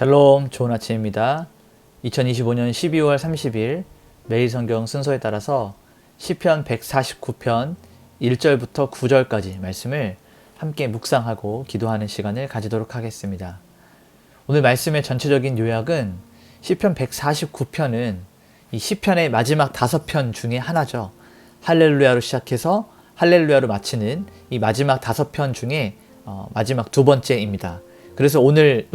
샬롬, 좋은 아침입니다. 2025년 12월 30일 매일 성경 순서에 따라서 시편 149편 1절부터 9절까지 말씀을 함께 묵상하고 기도하는 시간을 가지도록 하겠습니다. 오늘 말씀의 전체적인 요약은 시편 149편은 이 시편의 마지막 5편 중에 하나죠. 할렐루야로 시작해서 할렐루야로 마치는 이 마지막 5편 중에 마지막 두 번째입니다. 그래서 오늘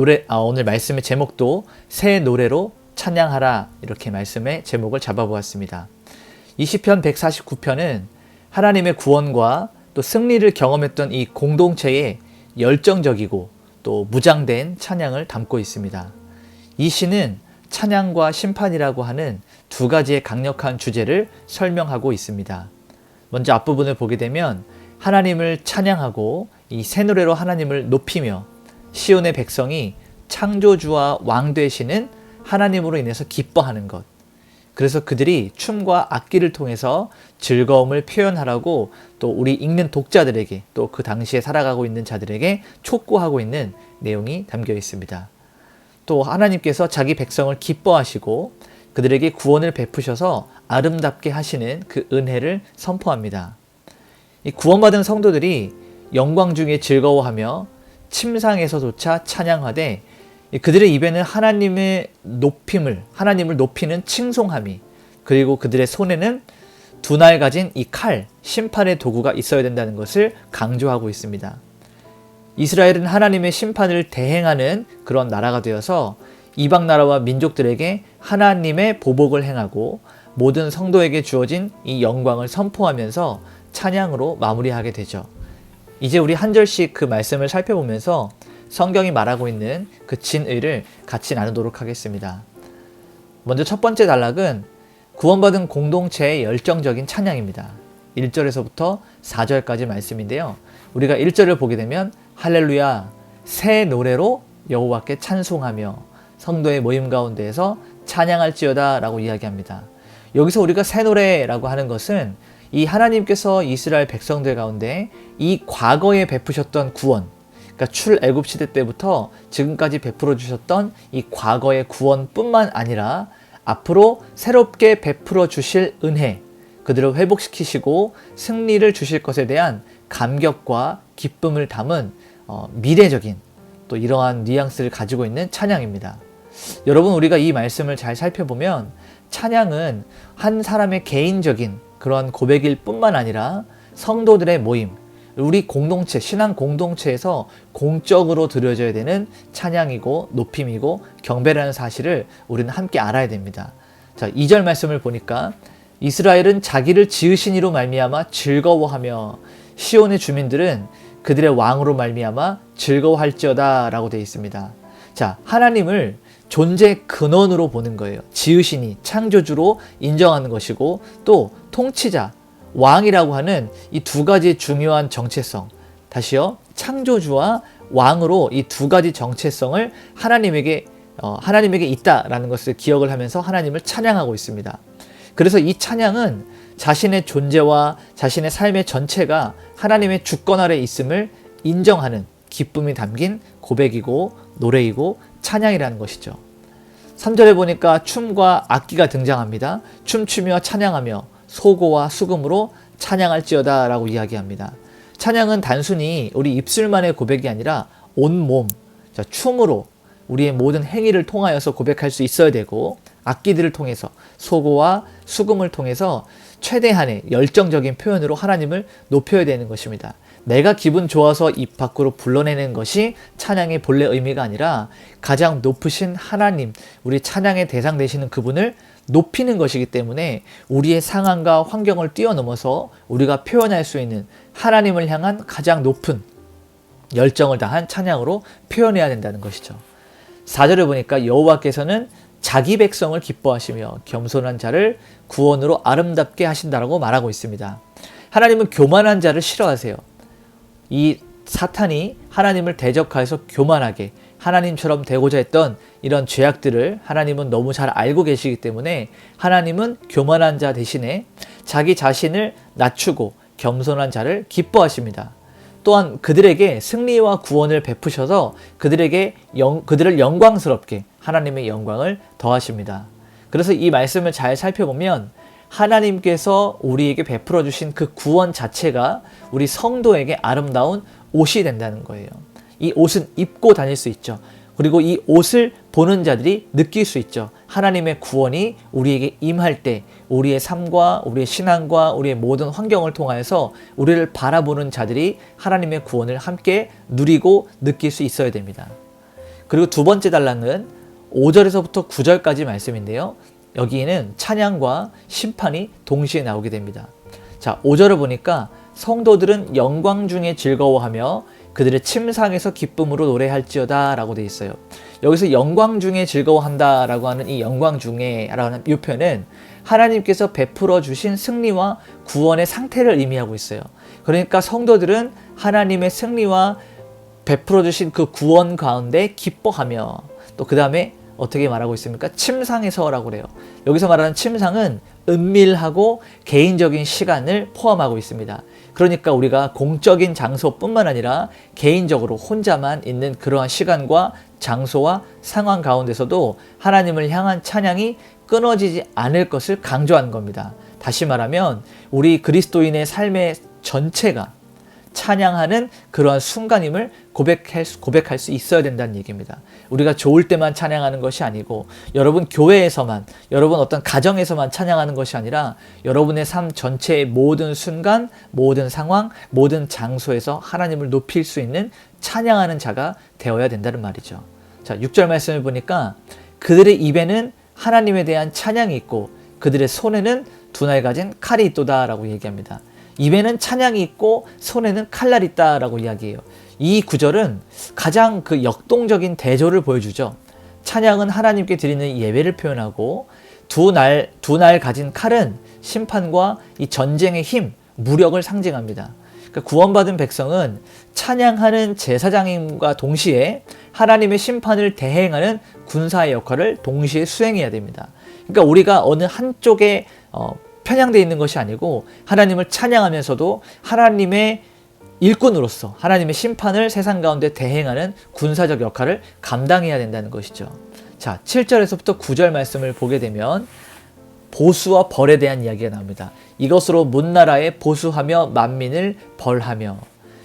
말씀의 제목도 새 노래로 찬양하라, 이렇게 말씀의 제목을 잡아보았습니다. 이 시편 149편은 하나님의 구원과 또 승리를 경험했던 이 공동체의 열정적이고 또 무장된 찬양을 담고 있습니다. 이 시는 찬양과 심판이라고 하는 두 가지의 강력한 주제를 설명하고 있습니다. 먼저 앞부분을 보게 되면 하나님을 찬양하고 이 새 노래로 하나님을 높이며 시온의 백성이 창조주와 왕 되시는 하나님으로 인해서 기뻐하는 것. 그래서 그들이 춤과 악기를 통해서 즐거움을 표현하라고 또 우리 읽는 독자들에게, 또 그 당시에 살아가고 있는 자들에게 촉구하고 있는 내용이 담겨 있습니다. 또 하나님께서 자기 백성을 기뻐하시고 그들에게 구원을 베푸셔서 아름답게 하시는 그 은혜를 선포합니다. 이 구원받은 성도들이 영광 중에 즐거워하며 침상에서조차 찬양하되 그들의 입에는 하나님을 높이는 칭송함이, 그리고 그들의 손에는 두 날 가진 이 칼, 심판의 도구가 있어야 된다는 것을 강조하고 있습니다. 이스라엘은 하나님의 심판을 대행하는 그런 나라가 되어서 이방 나라와 민족들에게 하나님의 보복을 행하고 모든 성도에게 주어진 이 영광을 선포하면서 찬양으로 마무리하게 되죠. 이제 우리 한 절씩 그 말씀을 살펴보면서 성경이 말하고 있는 그 진의를 같이 나누도록 하겠습니다. 먼저 첫 번째 단락은 구원받은 공동체의 열정적인 찬양입니다. 1절에서부터 4절까지 말씀인데요. 우리가 1절을 보게 되면 할렐루야, 새 노래로 여호와께 찬송하며 성도의 모임 가운데에서 찬양할지어다 라고 이야기합니다. 여기서 우리가 새 노래라고 하는 것은 이 하나님께서 이스라엘 백성들 가운데 이 과거에 베푸셨던 구원, 그러니까 출애굽 시대 때부터 지금까지 베풀어 주셨던 이 과거의 구원뿐만 아니라 앞으로 새롭게 베풀어 주실 은혜, 그들을 회복시키시고 승리를 주실 것에 대한 감격과 기쁨을 담은 미래적인 또 이러한 뉘앙스를 가지고 있는 찬양입니다. 여러분, 우리가 이 말씀을 잘 살펴보면 찬양은 한 사람의 개인적인 그런 고백일 뿐만 아니라 성도들의 모임, 우리 공동체, 신앙 공동체에서 공적으로 드려져야 되는 찬양이고 높임이고 경배라는 사실을 우리는 함께 알아야 됩니다. 자, 2절 말씀을 보니까 이스라엘은 자기를 지으신 이로 말미암아 즐거워하며 시온의 주민들은 그들의 왕으로 말미암아 즐거워할지어다 라고 되어 있습니다. 자, 하나님을 존재 근원으로 보는 거예요. 지으시니, 창조주로 인정하는 것이고, 또 통치자, 왕이라고 하는 이 두 가지 중요한 정체성, 다시요, 창조주와 왕으로 이 두 가지 정체성을 하나님에게 있다라는 것을 기억을 하면서 하나님을 찬양하고 있습니다. 그래서 이 찬양은 자신의 존재와 자신의 삶의 전체가 하나님의 주권 아래 있음을 인정하는 기쁨이 담긴 고백이고 노래이고 찬양이라는 것이죠. 3절에 보니까 춤과 악기가 등장합니다. 춤추며 찬양하며 소고와 수금으로 찬양할지어다 라고 이야기합니다. 찬양은 단순히 우리 입술만의 고백이 아니라 온몸, 춤으로 우리의 모든 행위를 통하여서 고백할 수 있어야 되고, 악기들을 통해서, 소고와 수금을 통해서 최대한의 열정적인 표현으로 하나님을 높여야 되는 것입니다. 내가 기분 좋아서 입 밖으로 불러내는 것이 찬양의 본래 의미가 아니라 가장 높으신 하나님, 우리 찬양의 대상 되시는 그분을 높이는 것이기 때문에 우리의 상황과 환경을 뛰어넘어서 우리가 표현할 수 있는 하나님을 향한 가장 높은 열정을 다한 찬양으로 표현해야 된다는 것이죠. 4절에 보니까 여호와께서는 자기 백성을 기뻐하시며 겸손한 자를 구원으로 아름답게 하신다라고 말하고 있습니다. 하나님은 교만한 자를 싫어하세요. 이 사탄이 하나님을 대적하여서 교만하게 하나님처럼 되고자 했던 이런 죄악들을 하나님은 너무 잘 알고 계시기 때문에 하나님은 교만한 자 대신에 자기 자신을 낮추고 겸손한 자를 기뻐하십니다. 또한 그들에게 승리와 구원을 베푸셔서 그들을 영광스럽게 하나님의 영광을 더하십니다. 그래서 이 말씀을 잘 살펴보면 하나님께서 우리에게 베풀어 주신 그 구원 자체가 우리 성도에게 아름다운 옷이 된다는 거예요. 이 옷은 입고 다닐 수 있죠. 그리고 이 옷을 보는 자들이 느낄 수 있죠. 하나님의 구원이 우리에게 임할 때 우리의 삶과 우리의 신앙과 우리의 모든 환경을 통하여서 우리를 바라보는 자들이 하나님의 구원을 함께 누리고 느낄 수 있어야 됩니다. 그리고 두 번째 단락은 5절에서부터 9절까지 말씀인데요. 여기에는 찬양과 심판이 동시에 나오게 됩니다. 자, 5절을 보니까 성도들은 영광 중에 즐거워하며 그들의 침상에서 기쁨으로 노래할지어다 라고 되어 있어요. 여기서 영광 중에 즐거워한다 라고 하는 이 영광 중에 라는 이 표현은 하나님께서 베풀어 주신 승리와 구원의 상태를 의미하고 있어요. 그러니까 성도들은 하나님의 승리와 베풀어 주신 그 구원 가운데 기뻐하며, 또 그 다음에 어떻게 말하고 있습니까? 침상에서라고 그래요. 여기서 말하는 침상은 은밀하고 개인적인 시간을 포함하고 있습니다. 그러니까 우리가 공적인 장소뿐만 아니라 개인적으로 혼자만 있는 그러한 시간과 장소와 상황 가운데서도 하나님을 향한 찬양이 끊어지지 않을 것을 강조하는 겁니다. 다시 말하면 우리 그리스도인의 삶의 전체가 찬양하는 그러한 순간임을 고백할 수 있어야 된다는 얘기입니다. 우리가 좋을 때만 찬양하는 것이 아니고, 여러분 교회에서만, 여러분 어떤 가정에서만 찬양하는 것이 아니라 여러분의 삶 전체의 모든 순간, 모든 상황, 모든 장소에서 하나님을 높일 수 있는 찬양하는 자가 되어야 된다는 말이죠. 자, 6절 말씀을 보니까 그들의 입에는 하나님에 대한 찬양이 있고 그들의 손에는 두 날 가진 칼이 있도다 라고 얘기합니다. 입에는 찬양이 있고 손에는 칼날이 있다라고 이야기해요. 이 구절은 가장 그 역동적인 대조를 보여주죠. 찬양은 하나님께 드리는 예배를 표현하고 두 날 가진 칼은 심판과 이 전쟁의 힘, 무력을 상징합니다. 그러니까 구원받은 백성은 찬양하는 제사장임과 동시에 하나님의 심판을 대행하는 군사의 역할을 동시에 수행해야 됩니다. 그러니까 우리가 어느 한쪽에 편향되어 있는 것이 아니고 하나님을 찬양하면서도 하나님의 일꾼으로서 하나님의 심판을 세상 가운데 대행하는 군사적 역할을 감당해야 된다는 것이죠. 자, 7절에서부터 9절 말씀을 보게 되면 보수와 벌에 대한 이야기가 나옵니다. 이것으로 문나라에 보수하며 만민을 벌하며,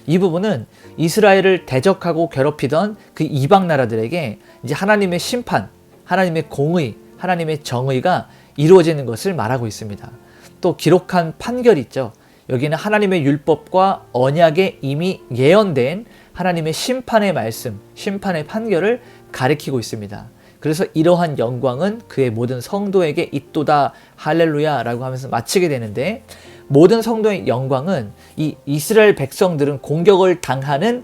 이 부분은 이스라엘을 대적하고 괴롭히던 그 이방 나라들에게 이제 하나님의 심판, 하나님의 공의, 하나님의 정의가 이루어지는 것을 말하고 있습니다. 또 기록한 판결이 있죠. 여기는 하나님의 율법과 언약에 이미 예언된 하나님의 심판의 말씀, 심판의 판결을 가리키고 있습니다. 그래서 이러한 영광은 그의 모든 성도에게 있도다 할렐루야 라고 하면서 마치게 되는데, 모든 성도의 영광은 이 이스라엘 백성들은 공격을 당하는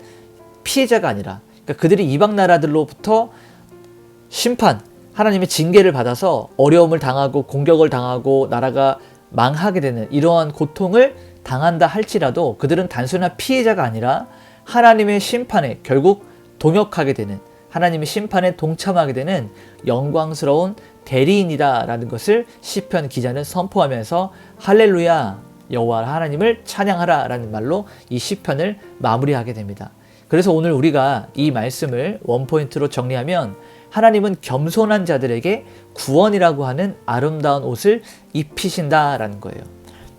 피해자가 아니라, 그러니까 그들이 이방 나라들로부터 심판, 하나님의 징계를 받아서 어려움을 당하고 공격을 당하고 나라가 망하게 되는 이러한 고통을 당한다 할지라도 그들은 단순한 피해자가 아니라 하나님의 심판에 결국 동역하게 되는, 하나님의 심판에 동참하게 되는 영광스러운 대리인이다 라는 것을 시편 기자는 선포하면서 할렐루야, 여호와 하나님을 찬양하라 라는 말로 이 시편을 마무리하게 됩니다. 그래서 오늘 우리가 이 말씀을 원포인트로 정리하면, 하나님은 겸손한 자들에게 구원이라고 하는 아름다운 옷을 입히신다라는 거예요.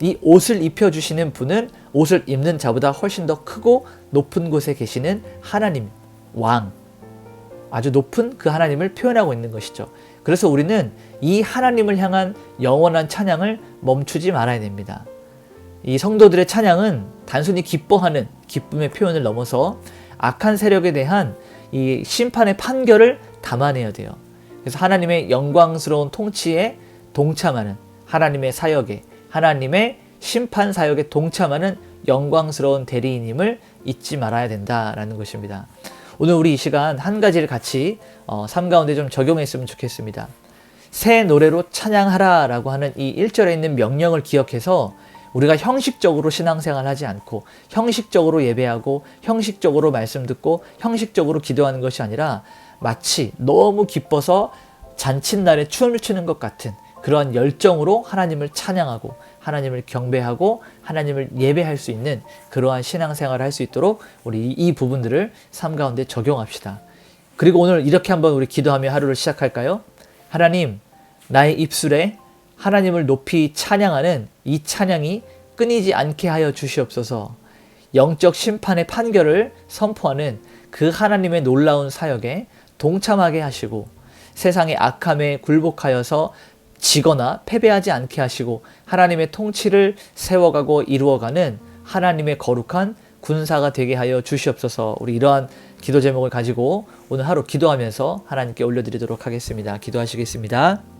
이 옷을 입혀주시는 분은 옷을 입는 자보다 훨씬 더 크고 높은 곳에 계시는 하나님, 왕, 아주 높은 그 하나님을 표현하고 있는 것이죠. 그래서 우리는 이 하나님을 향한 영원한 찬양을 멈추지 말아야 됩니다. 이 성도들의 찬양은 단순히 기뻐하는 기쁨의 표현을 넘어서 악한 세력에 대한 이 심판의 판결을 담아내야 돼요. 그래서 하나님의 영광스러운 통치에 동참하는, 하나님의 사역에, 하나님의 심판 사역에 동참하는 영광스러운 대리인임을 잊지 말아야 된다라는 것입니다. 오늘 우리 이 시간 한 가지를 같이 삶 가운데 좀 적용했으면 좋겠습니다. 새 노래로 찬양하라 라고 하는 이 1절에 있는 명령을 기억해서 우리가 형식적으로 신앙생활 하지 않고 형식적으로 예배하고 형식적으로 말씀 듣고 형식적으로 기도하는 것이 아니라 마치 너무 기뻐서 잔칫날에 춤을 추는 것 같은 그러한 열정으로 하나님을 찬양하고 하나님을 경배하고 하나님을 예배할 수 있는 그러한 신앙생활을 할 수 있도록 우리 이 부분들을 삶 가운데 적용합시다. 그리고 오늘 이렇게 한번 우리 기도하며 하루를 시작할까요? 하나님, 나의 입술에 하나님을 높이 찬양하는 이 찬양이 끊이지 않게 하여 주시옵소서. 영적 심판의 판결을 선포하는 그 하나님의 놀라운 사역에 동참하게 하시고 세상의 악함에 굴복하여서 지거나 패배하지 않게 하시고 하나님의 통치를 세워가고 이루어가는 하나님의 거룩한 군사가 되게 하여 주시옵소서. 우리 이러한 기도 제목을 가지고 오늘 하루 기도하면서 하나님께 올려드리도록 하겠습니다. 기도하시겠습니다.